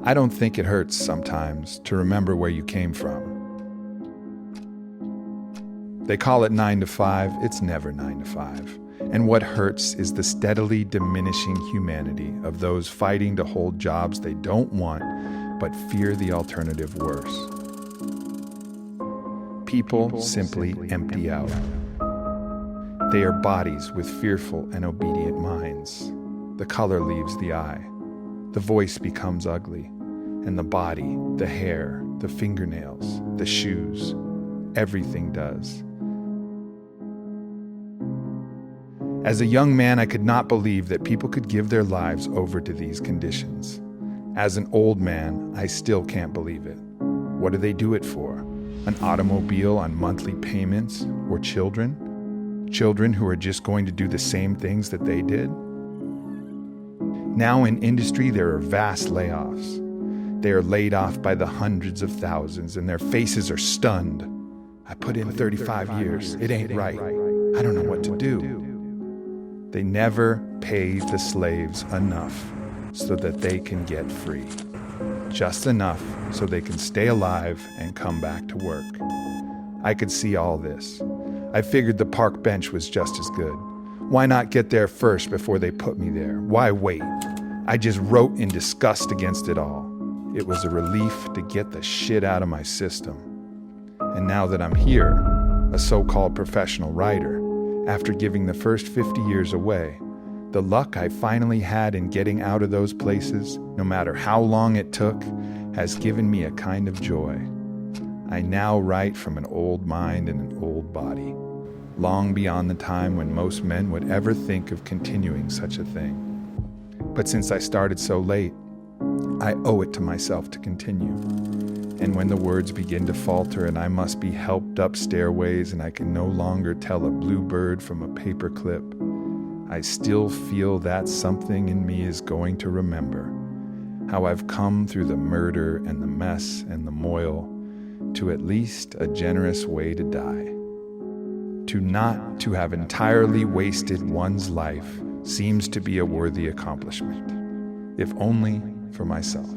I don't think it hurts sometimes to remember where you came from. They call it 9 to 5, it's never 9 to 5. And what hurts is the steadily diminishing humanity of those fighting to hold jobs they don't want, but fear the alternative worse. People simply empty out. They are bodies with fearful and obedient minds. The color leaves the eye. The voice becomes ugly. And the body, the hair, the fingernails, the shoes, everything does. As a young man, I could not believe that people could give their lives over to these conditions. As an old man, I still can't believe it. What do they do it for? An automobile on monthly payments? Or children? Children who are just going to do the same things that they did? Now in industry, there are vast layoffs. They are laid off by the hundreds of thousands, and their faces are stunned. I put in 35 years. It ain't right. I don't know what to do. They never pay the slaves enough so that they can get free. Just enough so they can stay alive and come back to work. I could see all this. I figured the park bench was just as good. Why not get there first before they put me there? Why wait? I just wrote in disgust against it all. It was a relief to get the shit out of my system. And now that I'm here, a so-called professional writer, after giving the first 50 years away, the luck I finally had in getting out of those places, no matter how long it took, has given me a kind of joy. I now write from an old mind and an old body, long beyond the time when most men would ever think of continuing such a thing. But since I started so late, I owe it to myself to continue. And when the words begin to falter and I must be helped up stairways and I can no longer tell a bluebird from a paperclip, I still feel that something in me is going to remember how I've come through the murder and the mess and the moil to at least a generous way to die. To not to have entirely wasted one's life seems to be a worthy accomplishment, if only for myself.